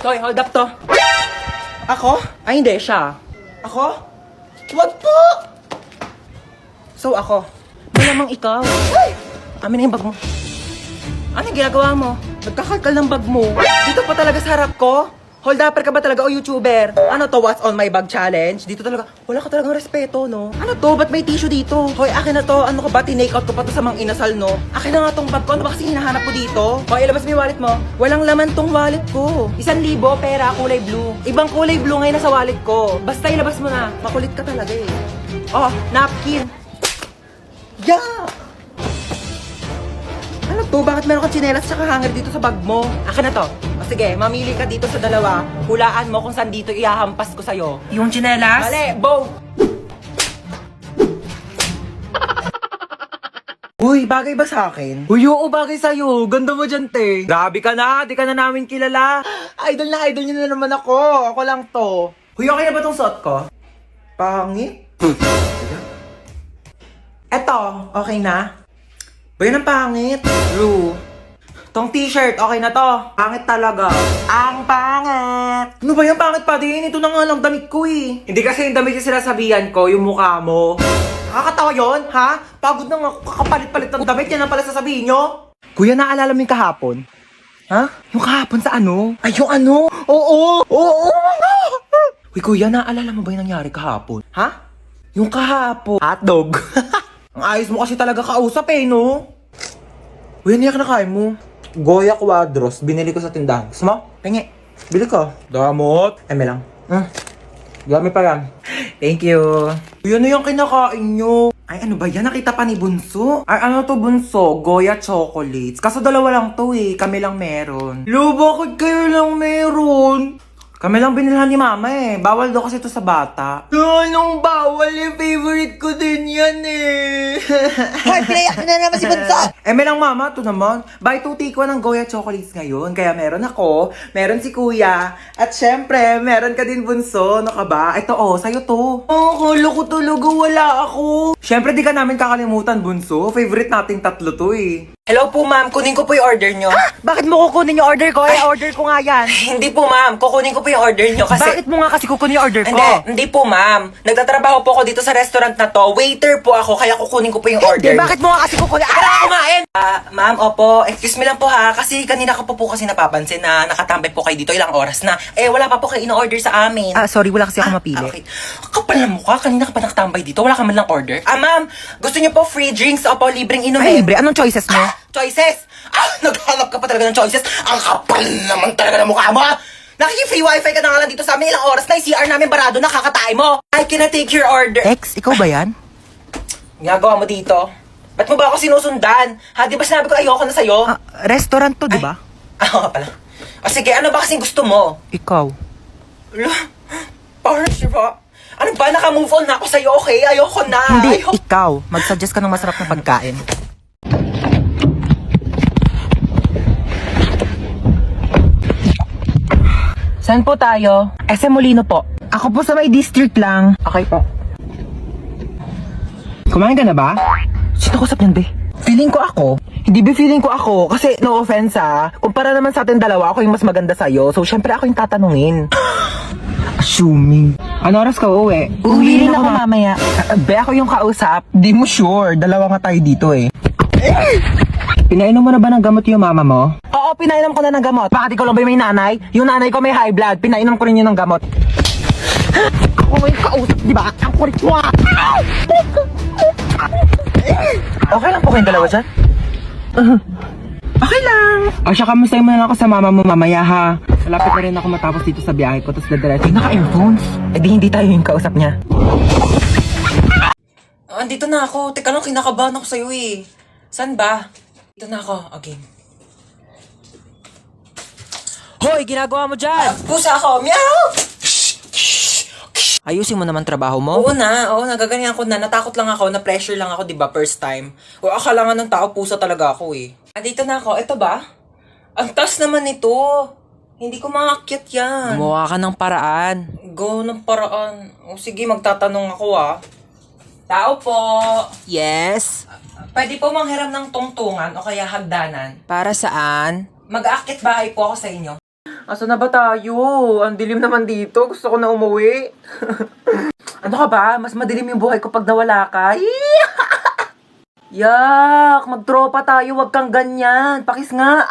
Hoy, hold up to. Ako? Ay, hindi, siya. Ako? Wag po! So, ako? Malamang ikaw. Ay! Amin na yung bag mo. Ano yung ginagawa mo? Nagkakalkal ng bag mo. Dito pa talaga sa harap ko? Hold upper ka ba talaga o YouTuber? Ano to, what's on my bag challenge? Dito talaga, wala ka talagang respeto, no? Ano to, ba't may tissue dito? Hoy, akin na to, ano ka ba, tinake out ko pa to sa mga inasal, no? Akin na nga tong bag ko, ano ba kasi hinahanap ko dito? Hoy, ilabas mo yung wallet mo. Walang laman tong wallet ko. 1,000 pera, kulay blue. Ibang kulay blue ngayon nasa wallet ko. Basta ilabas mo na, makulit ka talaga eh. Oh, napkin. Yeah! Ano to? Bakit meron kang tsinelas tsaka hanger dito sa bag mo? Akin na to. O sige, mamili ka dito sa dalawa. Hulaan mo kung saan dito ihahampas ko sa'yo. Yung tsinelas? Mali! Bow! Uy, bagay ba sa akin? Uy, oo, bagay sa'yo. Ganda mo dyan, te. Grabe ka na, di ka na namin kilala. Idol niyo na naman ako. Ako lang to. Uy, okay na ba tong suot ko? Pangit? Eto, okay na? Ba yun ang pangit? True. Tong t-shirt, okay na to. Pangit talaga. Ang pangit! Ano ba yung pangit pa din? Ito na nga lang damit ko eh. Hindi kasi yung damit yung sinasabihan ko, yung mukha mo. Nakakatawa yun, ha? Pagod na nga kakapalit-palit ng damit, yan ang pala sasabihin nyo. Kuya, naalala mo yung kahapon? Ha? Yung kahapon sa ano? Ay, yung ano? Oo! Oo! Uy, kuya, naalala mo ba yung nangyari kahapon? Ha? Yung kahapon. Hotdog. Ang ayos mo kasi talaga kausap eh, no? Uy, ano yung kinakain mo? Goya Quadros. Binili ko sa tindahan. Gusto mo? Pengi. Bili ko. Damot. Eme lang. Dami pa yan. Thank you. Uy, ano yung kinakain nyo? Ay, ano ba yan? Nakita pa ni Bunso. Ay, ano to, Bunso? Goya chocolates. Kaso dalawa lang to eh. Kami lang meron. Lo, bakit kayo lang meron? Kami lang binilhan ni Mama eh. Bawal daw kasi ito sa bata. Anong bawal eh? Favorite ko din yan eh. Hoy, pinayak na naman si Bunso! May lang Mama, ito naman. Buy 2 take 1 ng Goya chocolates ngayon. Kaya meron ako, meron si Kuya, at syempre, meron ka din Bunso. Ano ka ba? Ito oh, sa'yo to. Kala ko talaga wala ako. Syempre, di ka namin kakalimutan, Bunso. Favorite nating tatlo to eh. Hello po, ma'am. Kunin ko po yung order nyo. Bakit mo kukunin yung order ko? order ko nga yan. Hindi po, ma'am. Kukunin ko po yung order nyo kasi... Bakit mo nga kasi kukunin yung order ko? Hindi po, ma'am. Nagtatrabaho po ako dito sa restaurant na to. Waiter po ako, kaya kukunin ko po yung order. Hindi, bakit mo nga kasi kukunin? Para kumain! Ma'am, opo. Excuse me lang po ha. Kasi kanina ko po kasi napapansin na nakatambay po kayo dito ilang oras na. Eh, wala pa po kayo in-order sa amin. Sorry, wala kasi ako mapili. Okay. Kapal na mukha. Kanina ka pa nakatambay dito. Wala ka man lang order. Ma'am. Gusto niyo po free drinks? Opo, libreng inumin. Ay, libre. Anong choices mo? Choices! Naghanap ka pa talaga ng choices. Ang kapal naman talaga ng mukha mo. Nakiki-free wifi ka na nga lang dito sa amin. Ilang oras na yung CR namin barado na kakatay mo. I cannot take your order. Ex, ikaw ba yan? Ginagawa mo dito? Ba't mo ba ako sinusundan? Ha, di ba sinabi ko ayoko na sa'yo? Restaurant to, di ba? Oo pala. O sige, ano ba kasing gusto mo? Ikaw. Parang sure ba? Ano ba? Naka-move on na ako sa'yo, okay? Ayoko na. Hindi, ikaw. Mag-suggest ka ng masarap na pagkain. Saan po tayo? SM Molino po. Ako po sa may district lang. Okay po. Kumain ka na ba? Sino kusap yan, be? Feeling ko ako. Hindi ba feeling ko ako? Kasi no offense kumpara naman sa atin dalawa, ako yung mas maganda sa'yo. So, syempre ako yung tatanungin. Assuming. Ano oras ka uuwi? Uwi rin ako mamaya. Be, ako yung kausap. Di mo sure. Dalawa nga tayo dito eh. Pinainom mo na ba ng gamot yung mama mo? Oo, pinainom ko na ng gamot. Bakit ikaw lang ba yung may nanay? Yung nanay ko may high blood. Pinainom ko rin yun ng gamot. Ako may kausap, di ba? Ang kulit mo Okay lang po kayong dalawa dyan? Okay lang. O siya, kamusta mo na lang ako sa mama mo mamaya ha? Malapit na rin ako matapos dito sa biyahe ko. Tapos dadiretso. Naka-earphones? Eh di hindi tayo yung kausap niya. Andito na ako. Teka lang, kinakabahan ako sa'yo eh. Saan ba? Dito na ako. Okay. Hoy, ginagawa mo dyan? Pusa ako. Meow! Ayusin mo naman trabaho mo? Oo, nagaganyan ako na. Natakot lang ako, na-pressure lang ako, di ba, first time. O, akala nga ng tao, pusa talaga ako eh. Andito na ako. Ito ba? Ang taas naman nito. Hindi ko makakit yan. Gumawa ka ng paraan. Go ng paraan. O, sige, magtatanong ako Tao po. Yes? Pwede po manghiram ng tungtungan o kaya hagdanan. Para saan? Mag-aakit bahay po ako sa inyo. Asa na ba tayo? Ang dilim naman dito. Gusto ko na umuwi. Ano ka ba? Mas madilim yung buhay ko pag nawala ka. Yak! Magtropa tayo. Wag kang ganyan. Pakis nga.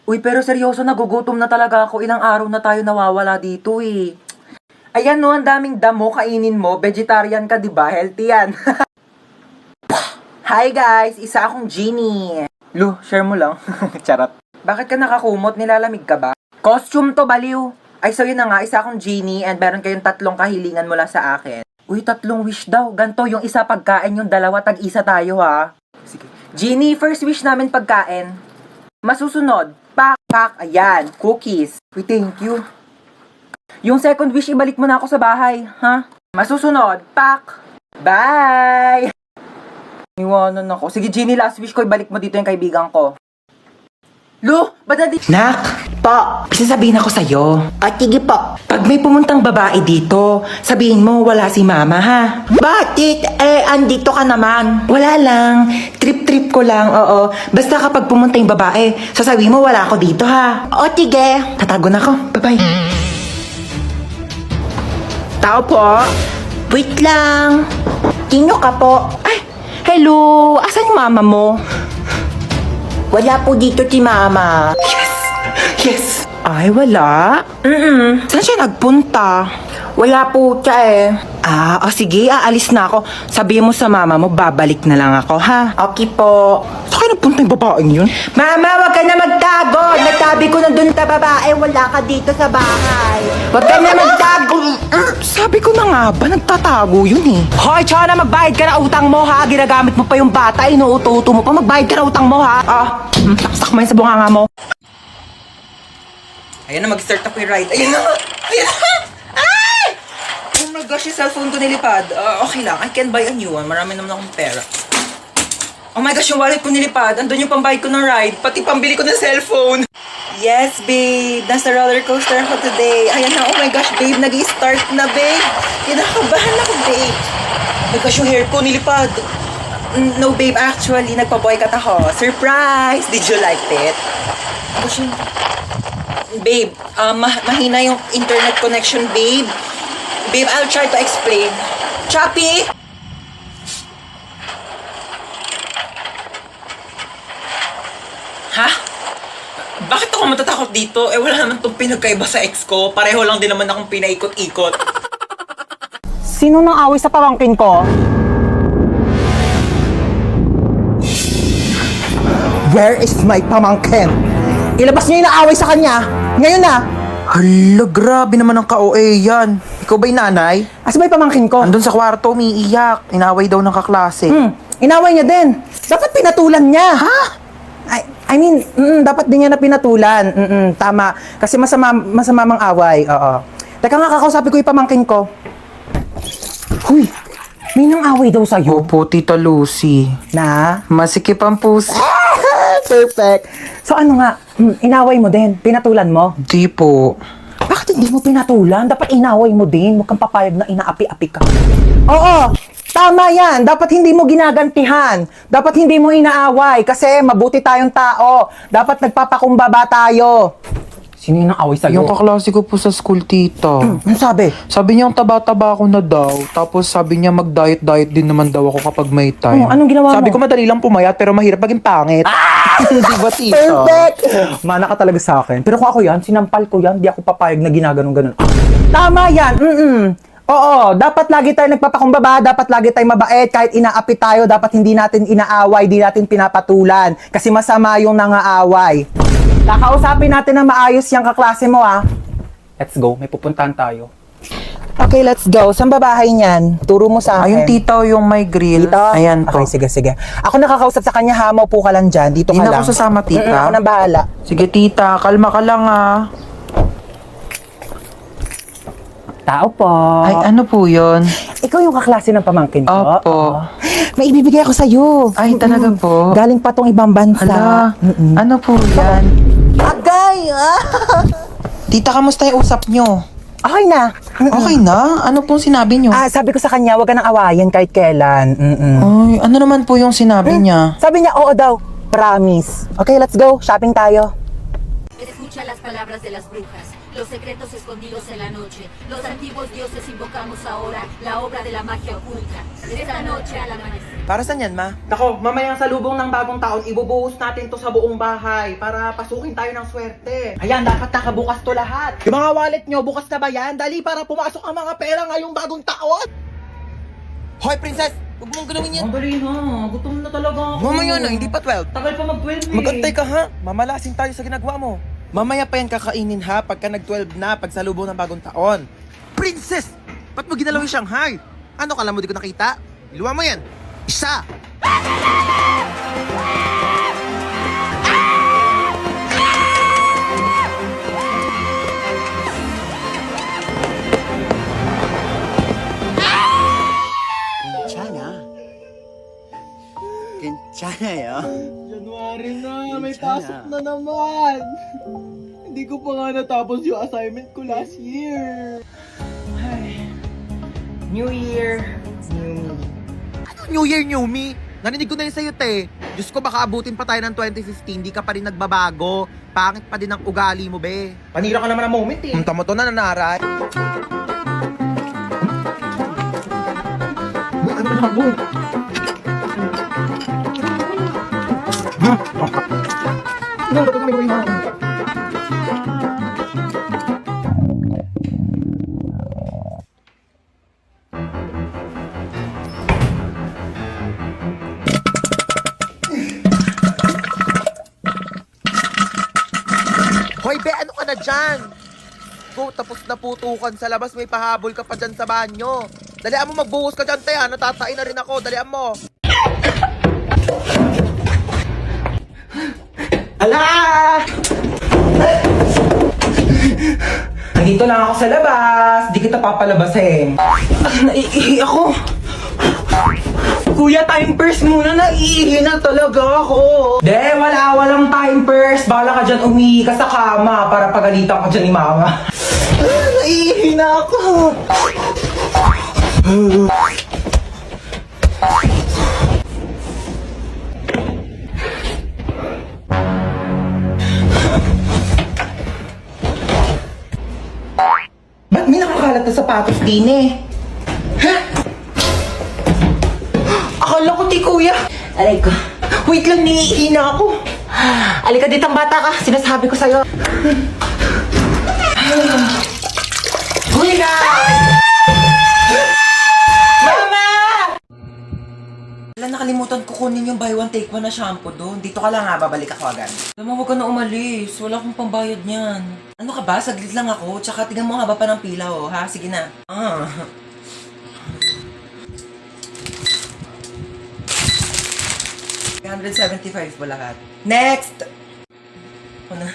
Uy, pero seryoso, nagugutom na talaga ako. Ilang araw na tayo nawawala dito eh. Ayan no, ang daming damo. Kainin mo. Vegetarian ka, diba? Healthy yan. Hi guys! Isa akong Genie. Lu, share mo lang. Charot. Bakit ka nakakumot? Nilalamig ka ba? Costume to, baliw. Ay, so yun na nga. Isa akong Genie and meron kayong 3 kahilingan mula sa akin. Uy, 3 wish daw. Ganto, yung isa pagkain, yung 2, tag-isa tayo ha. Sige. Genie, first wish namin pagkain. Masusunod. Pak. Ayan. Cookies. Uy, thank you. Yung second wish, ibalik mo na ako sa bahay. Ha? Masusunod. Pak. Bye! Iwanan ako. Sige, Genie, last wish ko, ibalik mo dito yung kaibigan ko. Lu, ba't nandito? Nak, po, sasabihin ako sa'yo. Sige po. Pag may pumuntang babae dito, sabihin mo wala si mama ha. Bakit? Andito ka naman. Wala lang. Trip-trip ko lang, oo. Basta kapag pumunta yung babae, sasabihin mo wala ako dito ha. Sige. Tatago na ako. Bye-bye. Tao po. Wait lang. Sino ka po? Ay, hello. Asan yung mama mo? Wala po dito si Mama. Yes. Ay, wala? Saan siya nagpunta? Wala po siya eh. Sige, aalis na ako. Sabihin mo sa mama mo, babalik na lang ako, ha? Okay po. Saan kayo nagpunta yung babaeng yun? Mama, wag ka na magtago. Nagsabi ko na dun sa babae, wala ka dito sa bahay. Wag ka na magtago. Sabi ko na nga ba, nagtatago yun eh. Hoy, Chana, magbayad ka na utang mo ha. Ginagamit mo pa yung bata, inuuto-uto mo pa. Magbayad ka na utang mo ha. Saksak mo yun sa bunganga mo. Ayan na, mag-start ako yung ride. Ayan na. Ayan na. Ay! Oh my gosh, yung cellphone ko nilipad. Okay lang, I can buy a new one. Marami naman akong pera. Oh my gosh, yung wallet ko nilipad. Andun yung pambayad ko ng ride. Pati pambili ko ng cellphone. Yes, babe. Nasa roller coaster ako today. Ayan na, oh my gosh, babe. Nag-i-start na, babe. Kinakabahan ako, babe. Oh my gosh, yung hair ko nilipad. No, babe. Actually, nagpa-boycott ako. Surprise! Did you like it? Oh gosh, babe, mahina yung internet connection, babe. Babe, I'll try to explain. Choppy! Ha? Bakit ako matatakot dito? Wala naman itong pinagkaiba sa ex ko. Pareho lang din naman akong pinaikot-ikot. Sino nang away sa pamangkin ko? Where is my pamangkin? Ilabas niyo yung naaway sa kanya. Ngayon na. Hala, grabe naman ang ka-OA yan. Ikaw ba'y nanay? Asa ba yung pamangkin ko? Andun sa kwarto, umiiyak. Inaway daw ng kaklase. Inaway niya din. Dapat pinatulan niya. Ha? I mean, dapat din niya na pinatulan. Tama. Kasi masama mang away. Oo. Teka nga, kakausapin ko yung pamangkin ko. Huy, may nang away daw sa'yo. Opo, Tita Lucy. Na? Masikip ang puso. Perfect. So ano nga, inaway mo din? Pinatulan mo? Di po. Bakit hindi mo pinatulan? Dapat inaway mo din. Huwag kang papayag na inaapi-api ka. Oo, tama yan. Dapat hindi mo ginagantihan. Dapat hindi mo inaaway. Kasi mabuti tayong tao. Dapat nagpapakumbaba tayo. Sino yung naaway sa'yo? Yung kaklase ko po sa school, tita. Ano sabi? Sabi niya, ang taba-taba ko na daw. Tapos sabi niya, mag-diet-diet din naman daw ako kapag may time. Oh, anong ginawa Sabi mo? ko, madali lang pumayat, pero mahirap maging pangit. Di ba, tita? Perfect! Mana ka talaga sa akin. Pero kung ako yan, sinampal ko yan. Di ako papayag na ginaganon-ganon. Tama yan! Oo, dapat lagi tayo nagpapakumbaba, dapat lagi tayo mabait, kahit inaapi tayo, dapat hindi natin inaaway, di natin pinapatulan. Kasi masama yung nangaaway. Kakausapin natin na maayos yung kaklase mo, ha? Let's go, may pupuntahan tayo. Okay, let's go. Saan ba bahay niyan? Turo mo sa akin. Ayun, tita, yung may grill. Dito? Ayan po. Okay, sige. Ako nakakausap sa kanya, ha? Maupo ka lang dyan. Dito Di ka na lang. ako sasama, tita. Ako nang bahala. Sige, tita, kalma ka lang, ah. Tao po. Ay, ano po yun? Ikaw yung kaklase ng pamangkin ko? Opo. Oo. May ibibigay ako sa'yo. Ay, talaga po? Galing pa tong ibang bansa. Ala, ano po yan? Agay! Tita, kamusta yung usap nyo? Okay na. Okay na? Ano pong sinabi nyo? Sabi ko sa kanya, huwag ka nang awayan kahit kailan. Ay, ano naman po yung sinabi niya? Sabi niya, oo daw. Promise. Okay, let's go. Shopping tayo. Escucha las palabras de las brujas, los secretos escondidos en la noche. Los antiguos dioses invocamos ahora la obra de la magia oculta. Esta noche al amanecer. Para saan yan, ma? Nako, mamayang salubong ng bagong taon, ibubuhos natin to sa buong bahay para pasukin tayo ng swerte. Ayan, dapat nakabukas to lahat. Yung mga wallet nyo, bukas na ba yan? Dali para pumasok ang mga pera ngayong bagong taon. Hoy, princess! Huwag mong gawin yan. Dali na, gutom na talaga ako. Mamaya na, hindi pa 12. Tagal pa mag-12 eh. Magantay ka ha, mamalasin tayo sa ginagawa mo. Mamaya pa yan kakainin ha, pagka nag-12 na, pag salubong ng bagong taon. Princess! Ba't mo ginalaw yung Shanghai? Ano, kala mo di ko nakita? Iluwa mo yan. Isa! 괜찮아요. January na, may pasok na naman. Hindi ko pa nga natapos yung assignment ko last year. Ay. New Year, New Me. Ano New Year, New Me? Narinig ko na yun sa'yo, te. Diyos ko, baka abutin pa tayo ng 2015, di ka pa rin nagbabago. Pangit pa din ang ugali mo, be. Panira ka naman ng moment, eh. Tama to na, nanaray. Hoy, be, ano ka na dyan? Go, tapos na putukan sa labas, may pahabol ka pa dyan sa banyo. Dalian mo, magbuhos ka dyan, te, ha? Natatain na rin ako, dalian mo. Ala! Nandito lang ako sa labas, di kita papalabasin. Naiihi ako. Kuya, time purse muna, naiihi na talaga ako. De, walang time purse. Bala ka dyan, umihi ka sa kama para pagalitan ka dyan ni mama. Naiihi na ako. Ba't may nakakalat na sapatos din eh? Ha? Akala ko ti kuya. Aray ko. Wait lang, niihi na ako. Alika ditang bata ka. Sinasabi ko sa'yo. Kuya! Mama! Wala, nakalimutan ko kunin yung buy one take one na shampoo doon. Dito ka lang ha, babalik ako agad. Alam mo, huwag ka na umalis. Wala akong pambayad niyan. Ano ka ba? Saglit lang ako. Tsaka tingnan mo, haba pa ng pila oh, ha? Sige na. Ah. $175 po lahat. Next! Ano?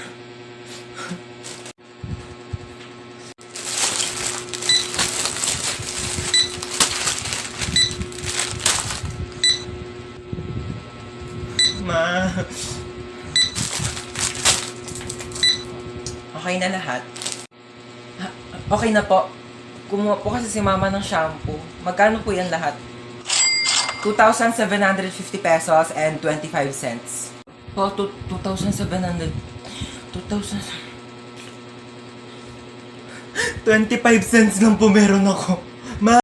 Ma. Okay na lahat? Okay na po. Kumuha po kasi si mama ng shampoo. Magkano po yan lahat? 2,750 pesos and 25 cents. Po, 2,700. 2,000. 25 cents lang po meron ako.